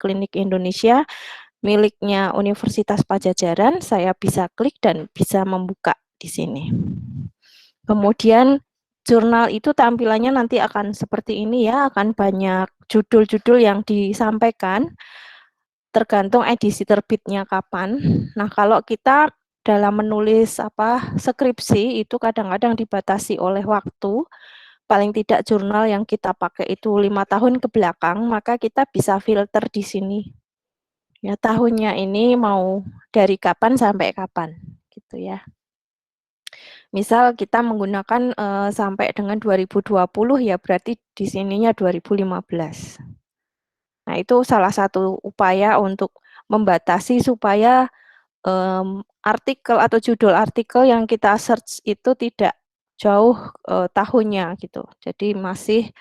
Klinik Indonesia miliknya Universitas Padjadjaran, saya bisa klik dan bisa membuka di sini. Kemudian jurnal itu tampilannya nanti akan seperti ini ya, akan banyak judul-judul yang disampaikan, tergantung edisi terbitnya kapan. Nah, kalau kita dalam menulis skripsi itu kadang-kadang dibatasi oleh waktu, paling tidak jurnal yang kita pakai itu 5 tahun ke belakang, maka kita bisa filter di sini. Ya, tahunnya ini mau dari kapan sampai kapan, gitu ya. Misal kita menggunakan sampai dengan 2020 ya, berarti di sininya 2015. Nah, itu salah satu upaya untuk membatasi supaya artikel atau judul artikel yang kita search itu tidak jauh tahunnya gitu. Jadi masih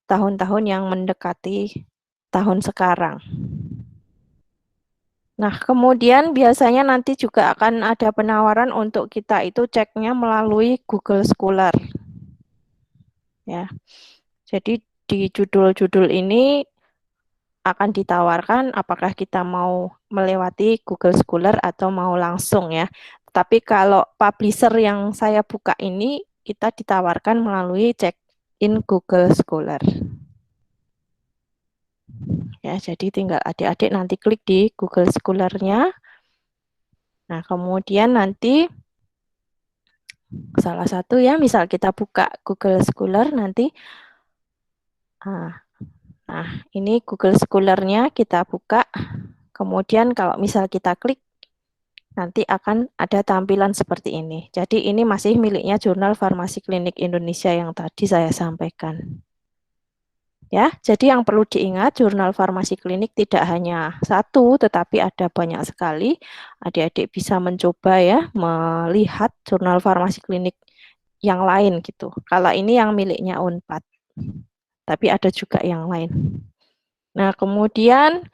tahun-tahun yang mendekati tahun sekarang. Nah, kemudian biasanya nanti juga akan ada penawaran untuk kita itu ceknya melalui Google Scholar. Ya. Jadi di judul-judul ini akan ditawarkan apakah kita mau melewati Google Scholar atau mau langsung ya. Tapi kalau publisher yang saya buka ini kita ditawarkan melalui check-in Google Scholar. Ya, jadi tinggal adik-adik nanti klik di Google Scholar-nya. Nah, kemudian nanti salah satu ya, misal kita buka Google Scholar nanti. Nah, ini Google Scholar-nya kita buka. Kemudian kalau misal kita klik, nanti akan ada tampilan seperti ini. Jadi ini masih miliknya Jurnal Farmasi Klinik Indonesia yang tadi saya sampaikan. Ya, jadi yang perlu diingat, jurnal farmasi klinik tidak hanya satu, tetapi ada banyak sekali. Adik-adik bisa mencoba ya, melihat jurnal farmasi klinik yang lain gitu. Kalau ini yang miliknya Unpad, tapi ada juga yang lain. Nah, kemudian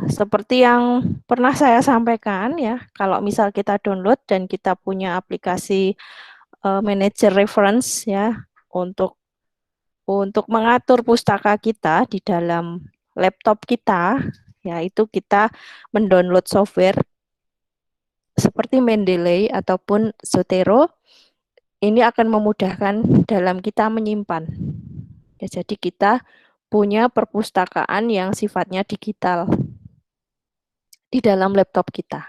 seperti yang pernah saya sampaikan ya, kalau misal kita download dan kita punya aplikasi manager reference ya, untuk mengatur pustaka kita di dalam laptop kita, yaitu kita mendownload software seperti Mendeley ataupun Zotero, ini akan memudahkan dalam kita menyimpan. Ya, jadi kita punya perpustakaan yang sifatnya digital di dalam laptop kita.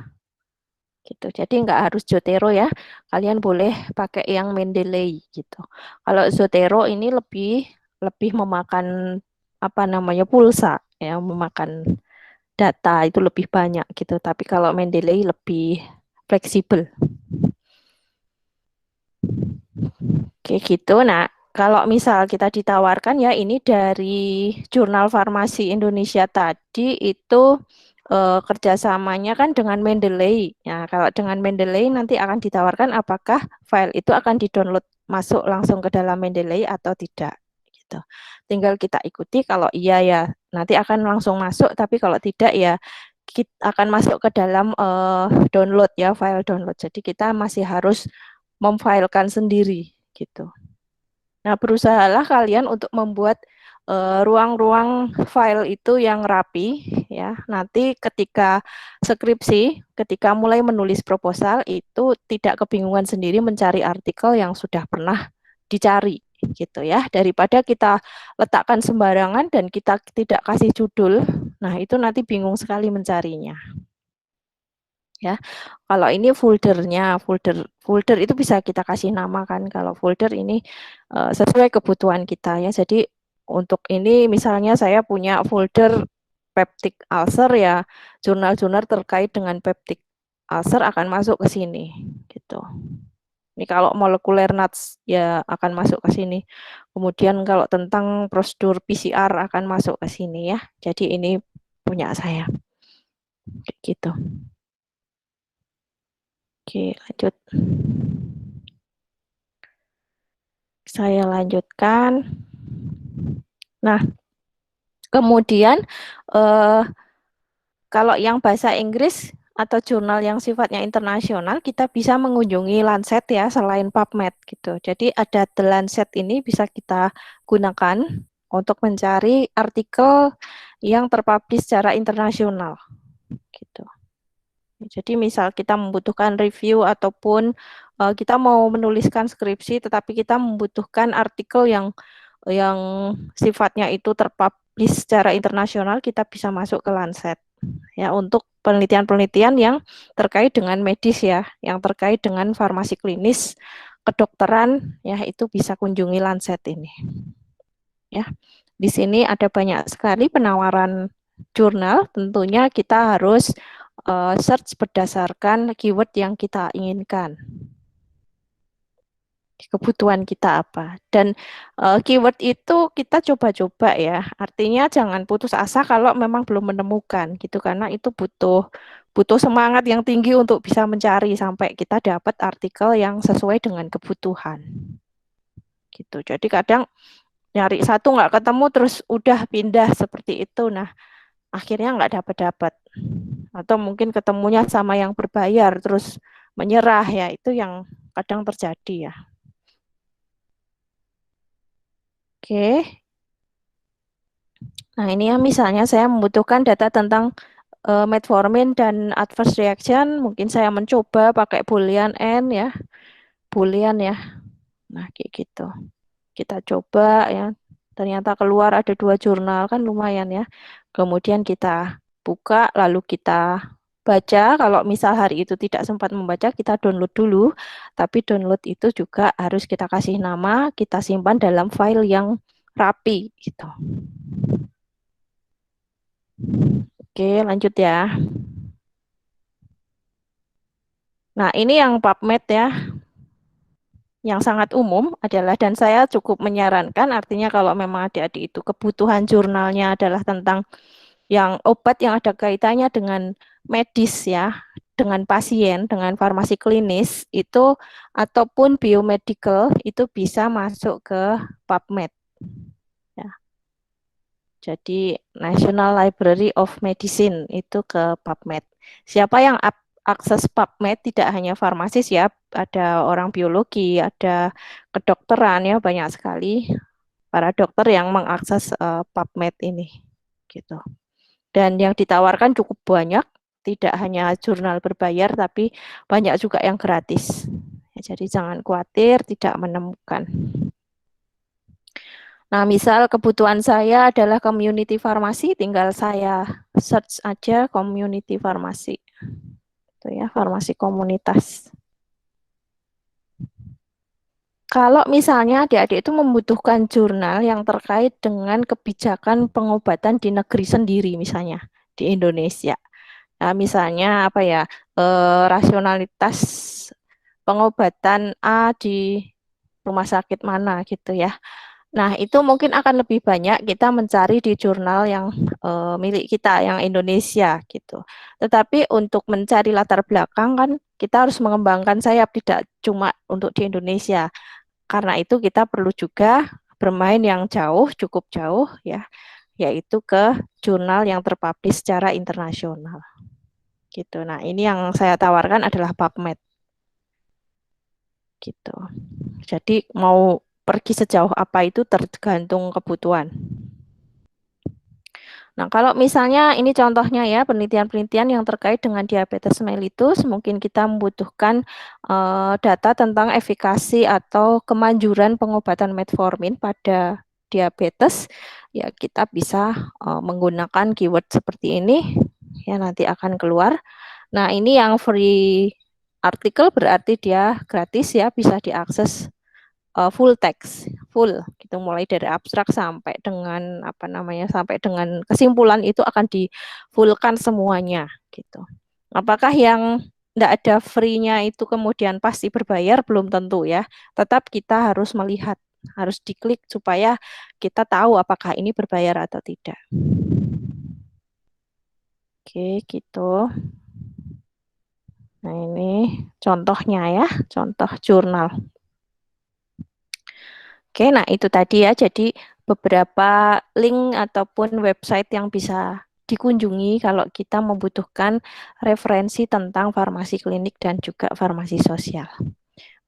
Gitu. Jadi nggak harus Zotero ya, kalian boleh pakai yang Mendeley gitu. Kalau Zotero ini lebih memakan pulsa ya, memakan data itu lebih banyak gitu. Tapi kalau Mendeley lebih fleksibel. Oke gitu. Nah, kalau misal kita ditawarkan ya ini dari Jurnal Farmasi Indonesia tadi itu kerjasamanya kan dengan Mendeley. Ya, kalau dengan Mendeley nanti akan ditawarkan apakah file itu akan di-download masuk langsung ke dalam Mendeley atau tidak. Gitu. Tinggal kita ikuti, kalau iya ya nanti akan langsung masuk, tapi kalau tidak ya kita akan masuk ke dalam download ya, file download. Jadi kita masih harus memfilekan sendiri gitu. Nah, berusahalah kalian untuk membuat ruang-ruang file itu yang rapi ya. Nanti ketika skripsi, ketika mulai menulis proposal itu tidak kebingungan sendiri mencari artikel yang sudah pernah dicari gitu ya. Daripada kita letakkan sembarangan dan kita tidak kasih judul, nah itu nanti bingung sekali mencarinya. Ya, kalau ini foldernya, folder itu bisa kita kasih nama kan. Kalau folder ini sesuai kebutuhan kita ya. Jadi untuk ini misalnya saya punya folder peptic ulcer ya, jurnal-jurnal terkait dengan peptic ulcer akan masuk ke sini gitu. Ini kalau molekuler nuts ya akan masuk ke sini. Kemudian kalau tentang prosedur PCR akan masuk ke sini ya. Jadi ini punya saya. Gitu. Oke, lanjut. Saya lanjutkan. Nah, kemudian kalau yang bahasa Inggris atau jurnal yang sifatnya internasional, kita bisa mengunjungi Lancet ya, selain PubMed gitu. Jadi ada The Lancet ini bisa kita gunakan untuk mencari artikel yang terpublish secara internasional gitu. Jadi misal kita membutuhkan review ataupun kita mau menuliskan skripsi, tetapi kita membutuhkan artikel yang sifatnya itu terpublish secara internasional, kita bisa masuk ke Lancet ya untuk penelitian-penelitian yang terkait dengan medis ya, yang terkait dengan farmasi klinis, kedokteran ya itu bisa kunjungi Lancet ini. Ya. Di sini ada banyak sekali penawaran jurnal, tentunya kita harus search berdasarkan keyword yang kita inginkan. Kebutuhan kita apa. Dan keyword itu kita coba-coba ya. Artinya jangan putus asa kalau memang belum menemukan gitu karena itu butuh semangat yang tinggi untuk bisa mencari sampai kita dapat artikel yang sesuai dengan kebutuhan. Gitu. Jadi kadang nyari satu nggak ketemu terus udah pindah seperti itu. Nah, akhirnya nggak dapat-dapat. Atau mungkin ketemunya sama yang berbayar terus menyerah ya, itu yang kadang terjadi ya. Oke. Nah, ini ya misalnya saya membutuhkan data tentang metformin dan adverse reaction, mungkin saya mencoba pakai boolean n ya. Boolean ya. Nah, kayak gitu. Kita coba ya. Ternyata keluar ada 2 jurnal kan lumayan ya. Kemudian kita buka lalu kita baca. Kalau misal hari itu tidak sempat membaca, kita download dulu. Tapi download itu juga harus kita kasih nama, kita simpan dalam file yang rapi gitu. Oke, lanjut ya. Nah, ini yang PubMed ya. Yang sangat umum adalah, dan saya cukup menyarankan, artinya kalau memang adik-adik itu kebutuhan jurnalnya adalah tentang yang obat yang ada kaitannya dengan medis ya, dengan pasien, dengan farmasi klinis itu ataupun biomedical itu bisa masuk ke PubMed. Ya. Jadi National Library of Medicine itu ke PubMed. Siapa yang akses PubMed tidak hanya farmasis ya, ada orang biologi, ada kedokteran ya, banyak sekali para dokter yang mengakses PubMed ini gitu. Dan yang ditawarkan cukup banyak, tidak hanya jurnal berbayar tapi banyak juga yang gratis. Ya, jadi jangan khawatir tidak menemukan. Nah, misal kebutuhan saya adalah community farmasi, tinggal saya search aja community farmasi. Itu ya, farmasi komunitas. Kalau misalnya adik-adik itu membutuhkan jurnal yang terkait dengan kebijakan pengobatan di negeri sendiri, misalnya di Indonesia. Nah, misalnya apa ya, rasionalitas pengobatan A di rumah sakit mana gitu ya. Nah, itu mungkin akan lebih banyak kita mencari di jurnal yang milik kita, yang Indonesia gitu. Tetapi untuk mencari latar belakang kan kita harus mengembangkan sayap, tidak cuma untuk di Indonesia. Karena itu kita perlu juga bermain yang jauh, cukup jauh ya, yaitu ke jurnal yang terpublish secara internasional. Gitu. Nah, ini yang saya tawarkan adalah PubMed. Gitu. Jadi mau pergi sejauh apa itu tergantung kebutuhan. Nah, kalau misalnya ini contohnya ya, penelitian-penelitian yang terkait dengan diabetes mellitus, mungkin kita membutuhkan data tentang efikasi atau kemanjuran pengobatan metformin pada diabetes, ya kita bisa menggunakan keyword seperti ini, ya nanti akan keluar. Nah, ini yang free artikel berarti dia gratis ya, bisa diakses full text, full gitu, mulai dari abstrak sampai dengan apa namanya, sampai dengan kesimpulan itu akan di fullkan semuanya gitu. Apakah yang tidak ada free-nya itu kemudian pasti berbayar? Belum tentu ya. Tetap kita harus melihat, harus diklik supaya kita tahu apakah ini berbayar atau tidak. Oke, gitu. Nah, ini contohnya ya, contoh jurnal. Oke, nah itu tadi ya. Jadi beberapa link ataupun website yang bisa dikunjungi kalau kita membutuhkan referensi tentang farmasi klinik dan juga farmasi sosial.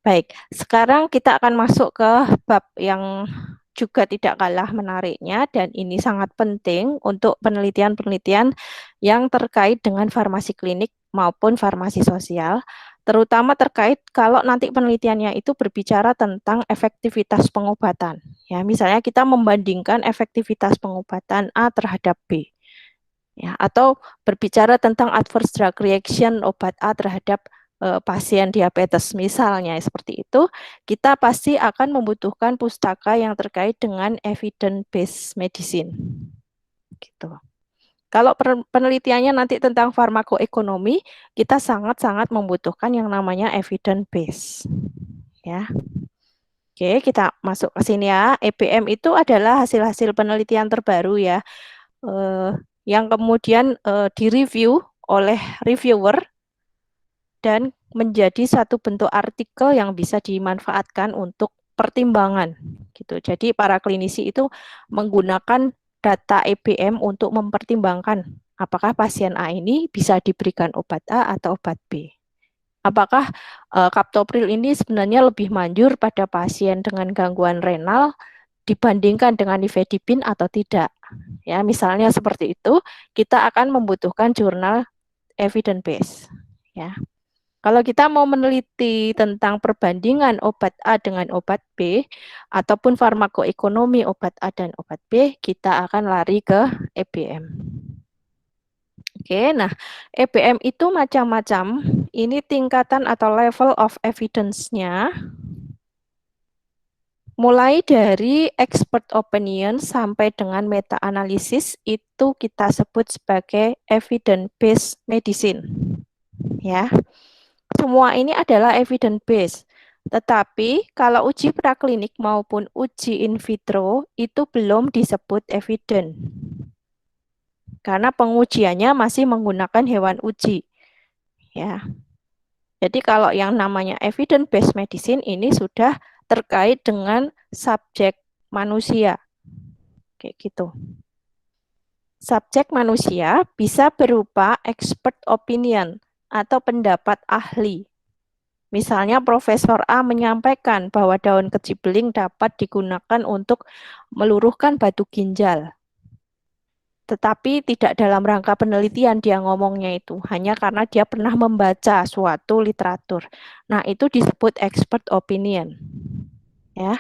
Baik, sekarang kita akan masuk ke bab yang juga tidak kalah menariknya dan ini sangat penting untuk penelitian-penelitian yang terkait dengan farmasi klinik maupun farmasi sosial, terutama terkait kalau nanti penelitiannya itu berbicara tentang efektivitas pengobatan. Ya, misalnya kita membandingkan efektivitas pengobatan A terhadap B. Ya, atau berbicara tentang adverse drug reaction obat A terhadap pasien diabetes misalnya seperti itu, kita pasti akan membutuhkan pustaka yang terkait dengan evidence based medicine. Gitu. Kalau penelitiannya nanti tentang farmakoekonomi, kita sangat-sangat membutuhkan yang namanya evidence based. Ya. Oke, kita masuk ke sini ya. EBM itu adalah hasil-hasil penelitian terbaru ya, yang kemudian direview oleh reviewer dan menjadi satu bentuk artikel yang bisa dimanfaatkan untuk pertimbangan gitu. Jadi para klinisi itu menggunakan data EBM untuk mempertimbangkan apakah pasien A ini bisa diberikan obat A atau obat B. Apakah captopril ini sebenarnya lebih manjur pada pasien dengan gangguan renal dibandingkan dengan nifedipin atau tidak. Ya, misalnya seperti itu, kita akan membutuhkan jurnal evidence base. Ya. Kalau kita mau meneliti tentang perbandingan obat A dengan obat B ataupun farmakoekonomi obat A dan obat B, kita akan lari ke EBM. Oke, nah EBM itu macam-macam. Ini tingkatan atau level of evidence-nya. Mulai dari expert opinion sampai dengan meta-analisis itu kita sebut sebagai evidence-based medicine. Ya. Semua ini adalah evidence based. Tetapi kalau uji praklinik maupun uji in vitro itu belum disebut evidence. Karena pengujiannya masih menggunakan hewan uji. Ya. Jadi kalau yang namanya evidence based medicine ini sudah terkait dengan subjek manusia. Kayak gitu. Subjek manusia bisa berupa expert opinion atau pendapat ahli. Misalnya Profesor A menyampaikan bahwa daun kecibeling dapat digunakan untuk meluruhkan batu ginjal. Tetapi tidak dalam rangka penelitian dia ngomongnya itu, hanya karena dia pernah membaca suatu literatur. Nah, itu disebut expert opinion. Ya.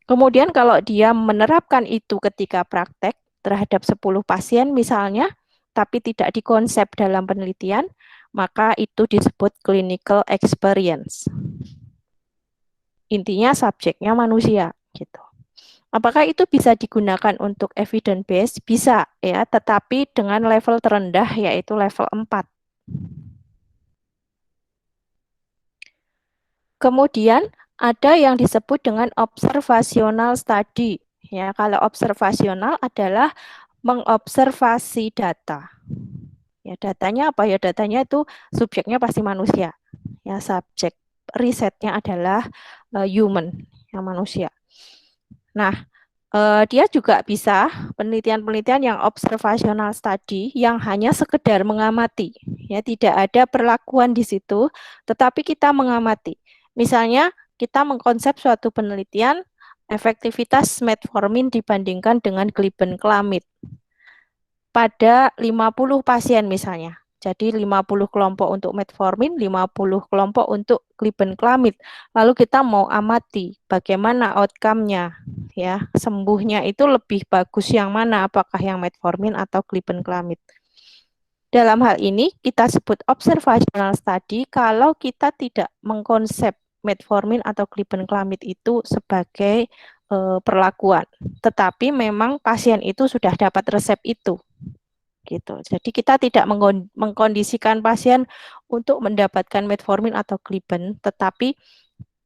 Kemudian kalau dia menerapkan itu ketika praktek terhadap 10 pasien misalnya, tapi tidak dikonsep dalam penelitian, maka itu disebut clinical experience. Intinya subjeknya manusia gitu. Apakah itu bisa digunakan untuk evidence based? Bisa ya, tetapi dengan level terendah yaitu level 4. Kemudian ada yang disebut dengan observational study. Ya, kalau observasional adalah mengobservasi data. Ya, datanya apa ya? Datanya itu subjeknya pasti manusia. Ya, subjek risetnya adalah human, yang manusia. Nah, dia juga bisa penelitian-penelitian yang observational study yang hanya sekedar mengamati. Ya, tidak ada perlakuan di situ, tetapi kita mengamati. Misalnya, kita mengkonsep suatu penelitian efektivitas metformin dibandingkan dengan glibenclamid pada 50 pasien misalnya. Jadi 50 kelompok untuk metformin, 50 kelompok untuk glibenclamid. Lalu kita mau amati bagaimana outcome-nya, ya, sembuhnya itu lebih bagus yang mana, apakah yang metformin atau glibenclamid. Dalam hal ini kita sebut observational study kalau kita tidak mengkonsep metformin atau glibenclamid itu sebagai perlakuan. Tetapi memang pasien itu sudah dapat resep itu. Gitu. Jadi kita tidak mengkondisikan pasien untuk mendapatkan metformin atau gliben, tetapi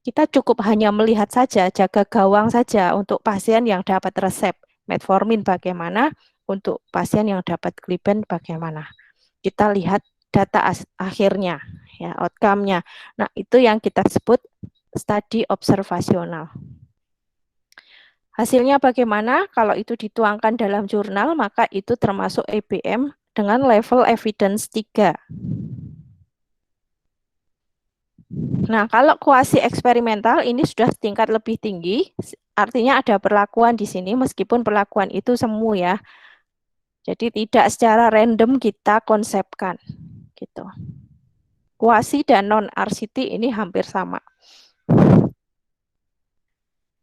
kita cukup hanya melihat saja, jaga gawang saja untuk pasien yang dapat resep metformin bagaimana, untuk pasien yang dapat gliben bagaimana. Kita lihat data akhirnya, ya, outcome-nya. Nah, itu yang kita sebut studi observasional. Hasilnya bagaimana? Kalau itu dituangkan dalam jurnal, maka itu termasuk EBM dengan level evidence 3. Nah, kalau kuasi eksperimental ini sudah tingkat lebih tinggi, artinya ada perlakuan di sini meskipun perlakuan itu semu ya. Jadi tidak secara random kita konsepkan gitu. Kuasi dan non RCT ini hampir sama.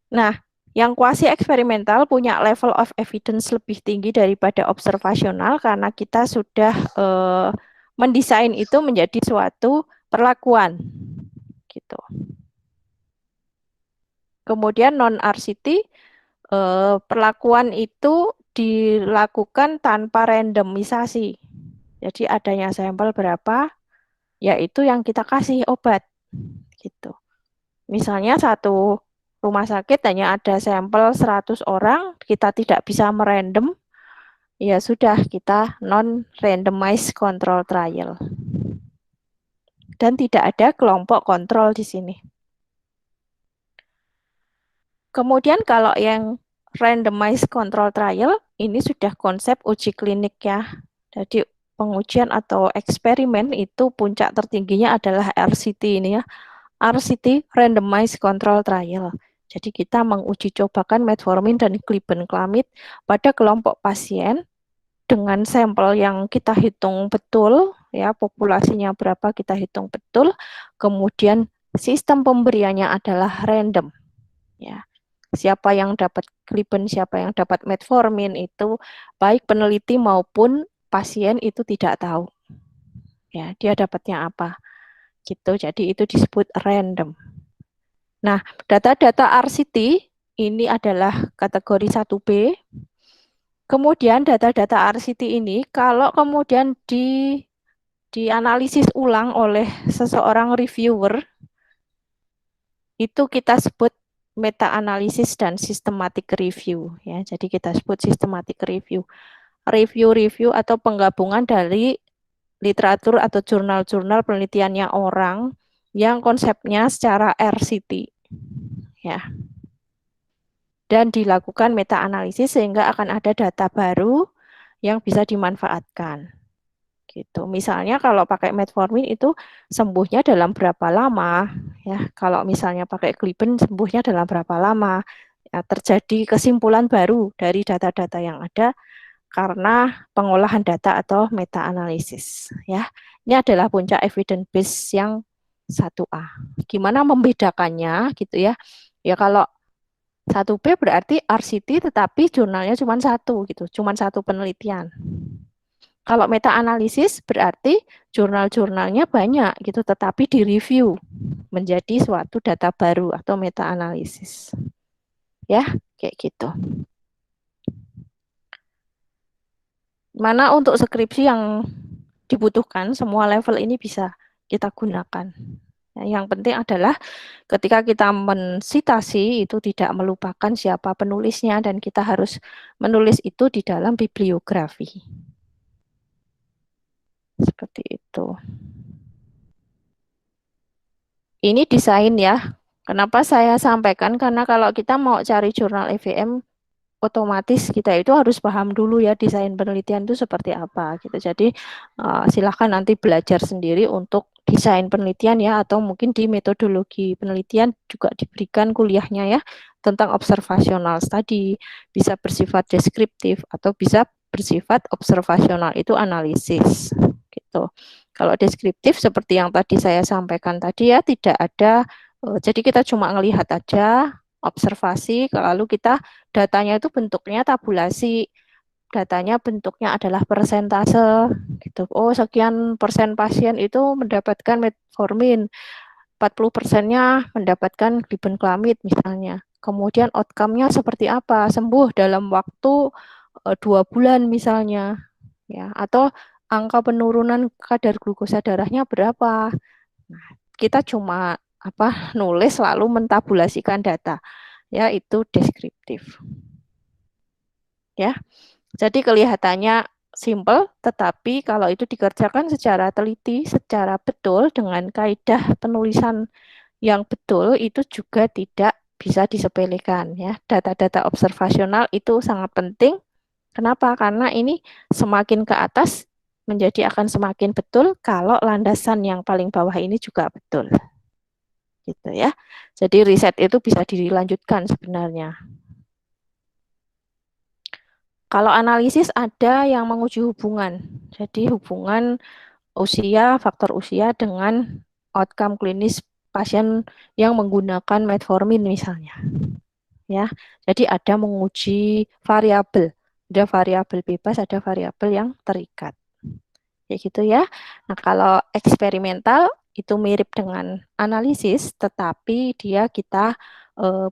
Nah, yang kuasi eksperimental punya level of evidence lebih tinggi daripada observasional karena kita sudah mendesain itu menjadi suatu perlakuan gitu. Kemudian non RCT perlakuan itu dilakukan tanpa randomisasi. Jadi adanya sampel berapa, yaitu yang kita kasih obat gitu. Misalnya satu rumah sakit hanya ada sampel 100 orang, kita tidak bisa merandom, ya sudah kita non randomized control trial. Dan tidak ada kelompok kontrol di sini. Kemudian kalau yang randomized control trial, ini sudah konsep uji klinik ya. Jadi pengujian atau eksperimen itu puncak tertingginya adalah RCT ini ya. RCT Randomized Control Trial. Jadi kita menguji cobakan metformin dan glibenclamid pada kelompok pasien dengan sampel yang kita hitung betul ya, populasinya berapa kita hitung betul. Kemudian sistem pemberiannya adalah random ya. Siapa yang dapat gliben, siapa yang dapat metformin itu baik peneliti maupun pasien itu tidak tahu. Ya, dia dapatnya apa gitu. Jadi itu disebut random. Nah, data-data RCT ini adalah kategori 1B. Kemudian data-data RCT ini kalau kemudian dianalisis ulang oleh seseorang reviewer, itu kita sebut meta-analisis dan systematic review ya. Jadi kita sebut systematic review. Review-review atau penggabungan dari literatur atau jurnal-jurnal penelitiannya orang yang konsepnya secara RCT ya. Dan dilakukan meta-analisis sehingga akan ada data baru yang bisa dimanfaatkan. Gitu. Misalnya kalau pakai metformin itu sembuhnya dalam berapa lama ya. Kalau misalnya pakai gliben sembuhnya dalam berapa lama. Ya, terjadi kesimpulan baru dari data-data yang ada karena pengolahan data atau meta-analisis ya. Ini adalah puncak evidence base yang 1A. Gimana membedakannya gitu ya. Ya kalau 1B berarti RCT tetapi jurnalnya cuma satu gitu, cuma satu penelitian. Kalau meta analisis berarti jurnal-jurnalnya banyak gitu tetapi direview menjadi suatu data baru atau meta analisis. Ya, kayak gitu. Mana untuk skripsi yang dibutuhkan semua level ini bisa kita gunakan. Yang penting adalah ketika kita mensitasi itu tidak melupakan siapa penulisnya dan kita harus menulis itu di dalam bibliografi. Seperti itu. Ini desain ya. Kenapa saya sampaikan? Karena kalau kita mau cari jurnal EVM, otomatis kita itu harus paham dulu ya desain penelitian itu seperti apa gitu. Jadi silahkan nanti belajar sendiri untuk desain penelitian ya atau mungkin di metodologi penelitian juga diberikan kuliahnya ya tentang observational study, bisa bersifat deskriptif atau bisa bersifat observasional itu analisis gitu. Kalau deskriptif seperti yang tadi saya sampaikan tadi ya tidak ada jadi kita cuma ngelihat aja observasi lalu kita datanya itu bentuknya tabulasi, datanya bentuknya adalah persentase gitu. Oh, sekian persen pasien itu mendapatkan metformin, 40%-nya mendapatkan glibenclamid misalnya. Kemudian outcome-nya seperti apa? Sembuh dalam waktu 2 bulan misalnya, ya. Atau angka penurunan kadar glukosa darahnya berapa? Nah, kita cuma nulis lalu mentabulasikan data, ya itu deskriptif. Ya. Jadi kelihatannya simple, tetapi kalau itu dikerjakan secara teliti, secara betul dengan kaidah penulisan yang betul itu juga tidak bisa disepelekan ya. Data-data observasional itu sangat penting. Kenapa? Karena ini semakin ke atas menjadi akan semakin betul kalau landasan yang paling bawah ini juga betul. gitu ya. Jadi riset itu bisa dilanjutkan sebenarnya. Kalau analisis ada yang menguji hubungan. Jadi hubungan usia, faktor usia dengan outcome klinis pasien yang menggunakan metformin misalnya. Ya, jadi ada menguji variabel. Ada variabel bebas, ada variabel yang terikat. Kayak gitu ya. Nah, kalau eksperimental itu mirip dengan analisis, tetapi dia kita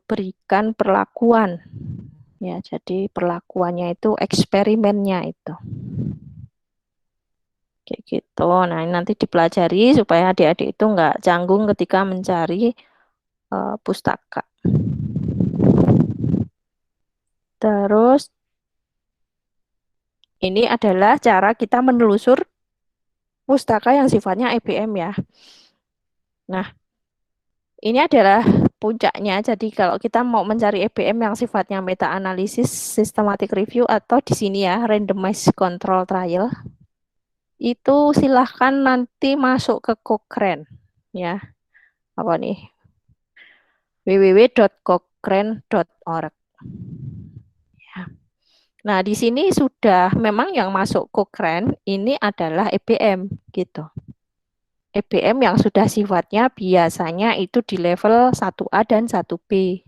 berikan perlakuan. Ya, jadi perlakuannya itu eksperimennya itu. Kayak gitu. Nah, ini nanti dipelajari supaya adik-adik itu nggak canggung ketika mencari pustaka. Terus ini adalah cara kita menelusur pustaka yang sifatnya EBM ya. Nah, ini adalah puncaknya. Jadi kalau kita mau mencari EBM yang sifatnya meta analisis, systematic review atau di sini ya randomized control trial, itu silahkan nanti masuk ke Cochrane ya. Apa nih? www.cochrane.org. Ya. Nah, di sini sudah memang yang masuk Cochrane ini adalah EBM gitu. EBM yang sudah sifatnya biasanya itu di level 1A dan 1B.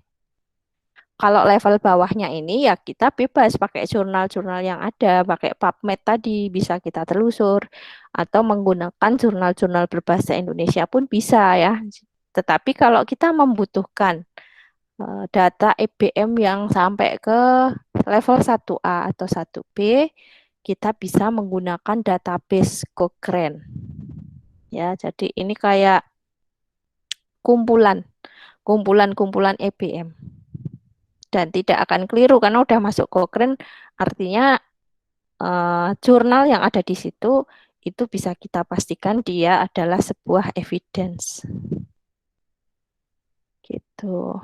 Kalau level bawahnya ini ya kita bebas pakai jurnal-jurnal yang ada, pakai PubMed tadi bisa kita telusur atau menggunakan jurnal-jurnal berbahasa Indonesia pun bisa ya. Tetapi kalau kita membutuhkan data EBM yang sampai ke level 1A atau 1B, kita bisa menggunakan database Cochrane. Ya, jadi ini kayak kumpulan EBM. Dan tidak akan keliru karena udah masuk Cochrane, artinya jurnal yang ada di situ itu bisa kita pastikan dia adalah sebuah evidence. Gitu.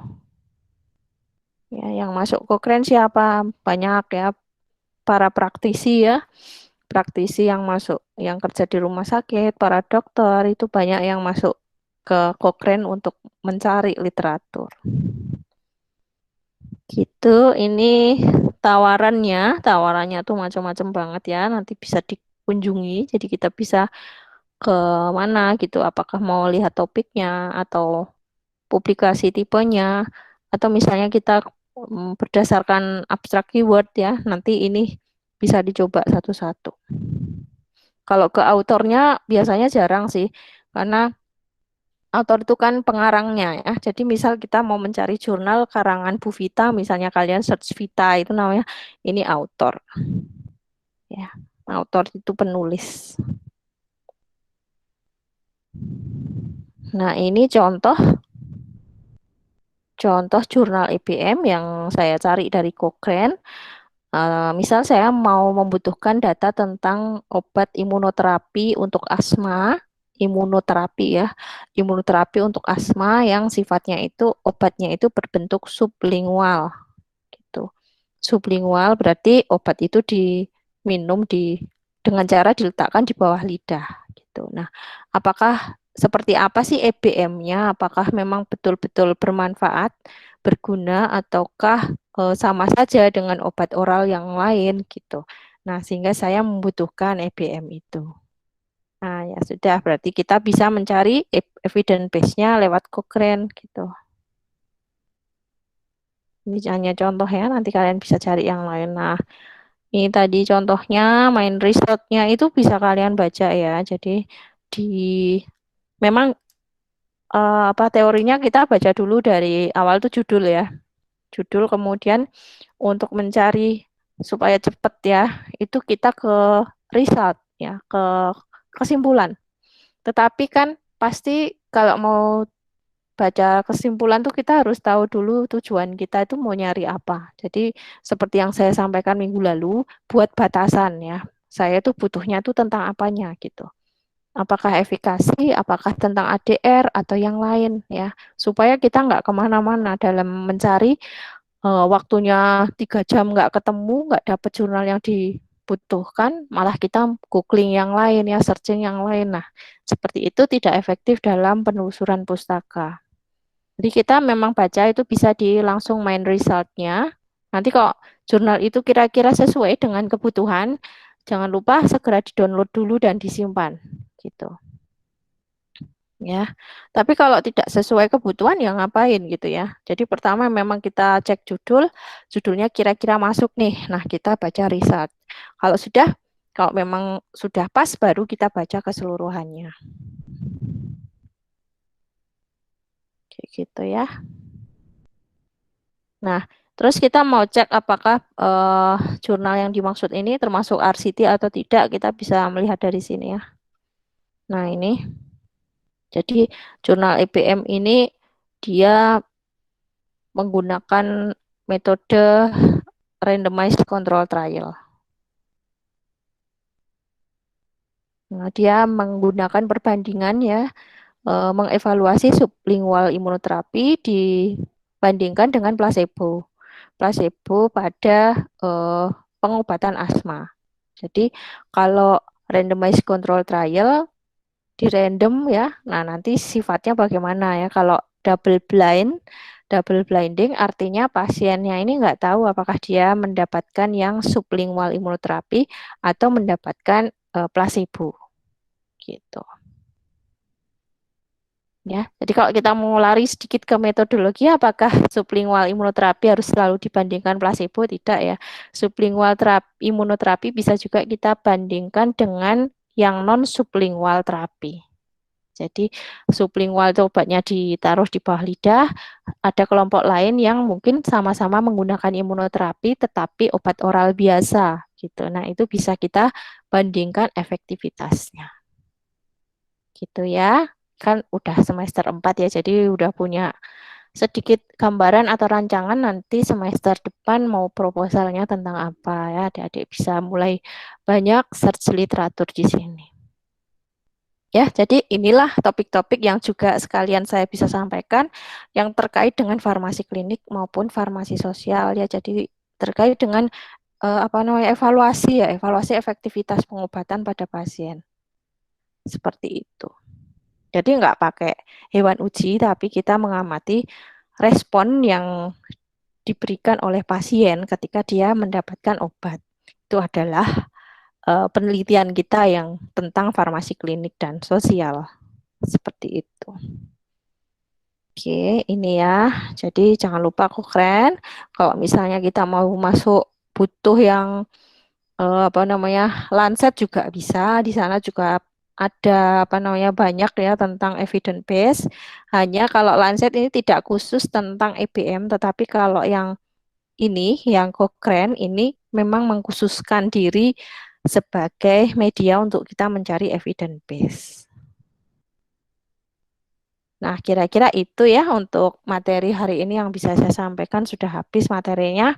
Ya, yang masuk Cochrane siapa? Banyak ya, para praktisi ya. Praktisi yang masuk, yang kerja di rumah sakit, para dokter, itu banyak yang masuk ke Cochrane untuk mencari literatur. Gitu, ini tawarannya tuh macam-macam banget ya. Nanti bisa dikunjungi, jadi kita bisa ke mana gitu. Apakah mau lihat topiknya atau publikasi tipenya, atau misalnya kita berdasarkan abstrak keyword ya. Nanti ini bisa dicoba satu-satu. Kalau ke autornya biasanya jarang sih, karena autor itu kan pengarangnya ya. Jadi misal kita mau mencari jurnal karangan Bu Vita, misalnya kalian search Vita itu namanya ini autor. Ya, autor itu penulis. Nah, ini contoh jurnal EBM yang saya cari dari Cochrane. Misal saya mau membutuhkan data tentang obat imunoterapi untuk asma, imunoterapi untuk asma yang sifatnya itu obatnya itu berbentuk sublingual gitu. Sublingual berarti obat itu diminum dengan cara diletakkan di bawah lidah gitu. Nah, apakah seperti apa sih EBM-nya? Apakah memang betul-betul bermanfaat, berguna, ataukah sama saja dengan obat oral yang lain gitu. Nah, sehingga saya membutuhkan EBM itu. Nah, ya sudah, berarti kita bisa mencari evidence base-nya lewat Cochrane gitu. Ini hanya contoh ya, nanti kalian bisa cari yang lain. Nah, ini tadi contohnya main research-nya itu bisa kalian baca ya. Jadi di memang apa teorinya kita baca dulu dari awal tuh judul ya. Judul kemudian untuk mencari supaya cepat ya, itu kita ke result ya, ke kesimpulan. Tetapi kan pasti kalau mau baca kesimpulan tuh kita harus tahu dulu tujuan kita itu mau nyari apa. Jadi seperti yang saya sampaikan minggu lalu, buat batasan ya. Saya tuh butuhnya tuh tentang apanya gitu. Apakah efikasi, apakah tentang ADR atau yang lain ya. Supaya kita nggak kemana-mana dalam mencari waktunya 3 jam nggak ketemu, nggak dapat jurnal yang dibutuhkan, malah kita googling yang lain ya, searching yang lain. Nah, seperti itu tidak efektif dalam penelusuran pustaka. Jadi kita memang baca itu bisa di langsung main resultnya. Nanti kok jurnal itu kira-kira sesuai dengan kebutuhan, jangan lupa segera di-download dulu dan disimpan gitu ya. Tapi kalau tidak sesuai kebutuhan ya ngapain gitu ya. Jadi pertama memang kita cek judul, judulnya kira-kira masuk nih. Nah, kita baca result. Kalau sudah, kalau memang sudah pas baru kita baca keseluruhannya. Kayak gitu ya. Nah, terus kita mau cek apakah jurnal yang dimaksud ini termasuk RCT atau tidak, kita bisa melihat dari sini ya. Nah, ini. Jadi jurnal EPM ini dia menggunakan metode randomized control trial. Nah, dia menggunakan perbandingan ya, mengevaluasi sublingual imunoterapi dibandingkan dengan placebo. Placebo pada pengobatan asma. Jadi kalau randomized control trial di random ya, nah nanti sifatnya bagaimana ya? Kalau double blinding artinya pasiennya ini nggak tahu apakah dia mendapatkan yang sublingual imunoterapi atau mendapatkan placebo gitu. Ya, jadi kalau kita mau lari sedikit ke metodologi, apakah sublingual imunoterapi harus selalu dibandingkan placebo? Tidak ya. Sublingual imunoterapi bisa juga kita bandingkan dengan yang non sublingual terapi. Jadi sublingual itu obatnya ditaruh di bawah lidah, ada kelompok lain yang mungkin sama-sama menggunakan imunoterapi tetapi obat oral biasa gitu. Nah, itu bisa kita bandingkan efektivitasnya. Gitu ya. Kan udah semester 4 ya, jadi udah punya sedikit gambaran atau rancangan nanti semester depan mau proposalnya tentang apa ya. Adik-adik bisa mulai banyak search literatur di sini. Ya, jadi inilah topik-topik yang juga sekalian saya bisa sampaikan yang terkait dengan farmasi klinik maupun farmasi sosial ya. Jadi terkait dengan apa namanya evaluasi ya, evaluasi efektivitas pengobatan pada pasien. Seperti itu. Jadi nggak pakai hewan uji, tapi kita mengamati respon yang diberikan oleh pasien ketika dia mendapatkan obat. Itu adalah penelitian kita yang tentang farmasi klinik dan sosial. Seperti itu. Oke, ini ya. Jadi jangan lupa aku keren. Kalau misalnya kita mau masuk butuh yang apa namanya Lancet juga bisa. Di sana juga ada apa namanya banyak ya tentang evidence base. Hanya kalau Lancet ini tidak khusus tentang EBM, tetapi kalau yang ini, yang Cochrane ini memang mengkhususkan diri sebagai media untuk kita mencari evidence base. Nah, kira-kira itu ya untuk materi hari ini yang bisa saya sampaikan. Sudah habis materinya.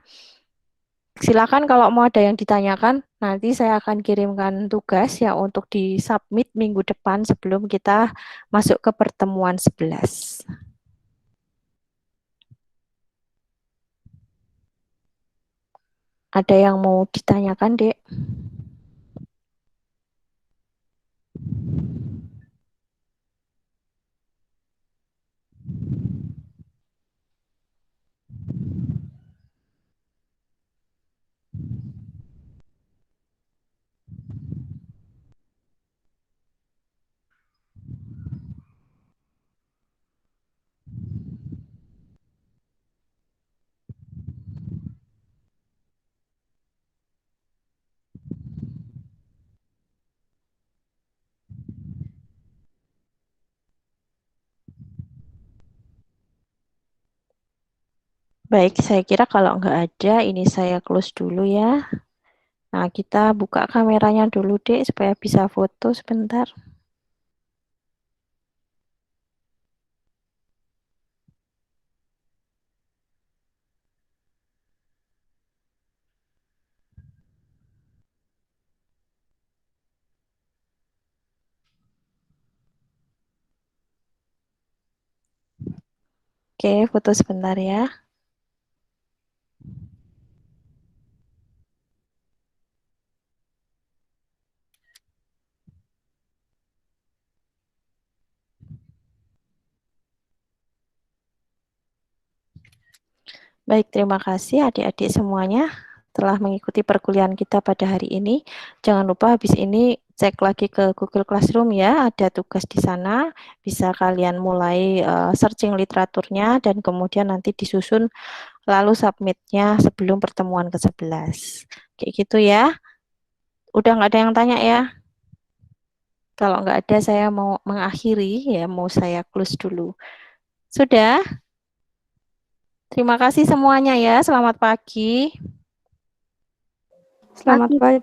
Silakan kalau mau ada yang ditanyakan, nanti saya akan kirimkan tugas ya untuk disubmit minggu depan sebelum kita masuk ke pertemuan 11. Ada yang mau ditanyakan, Dek? Baik, saya kira kalau nggak ada, ini saya close dulu ya. Nah, kita buka kameranya dulu, Dek, supaya bisa foto sebentar. Oke, foto sebentar ya. Baik, terima kasih adik-adik semuanya telah mengikuti perkuliahan kita pada hari ini. Jangan lupa habis ini cek lagi ke Google Classroom ya, ada tugas di sana. Bisa kalian mulai searching literaturnya dan kemudian nanti disusun lalu submitnya sebelum pertemuan ke-11. Kayak gitu ya. Udah nggak ada yang tanya ya? Kalau nggak ada, saya mau mengakhiri ya, mau saya close dulu. Sudah? Terima kasih semuanya ya. Selamat pagi. Selamat pagi.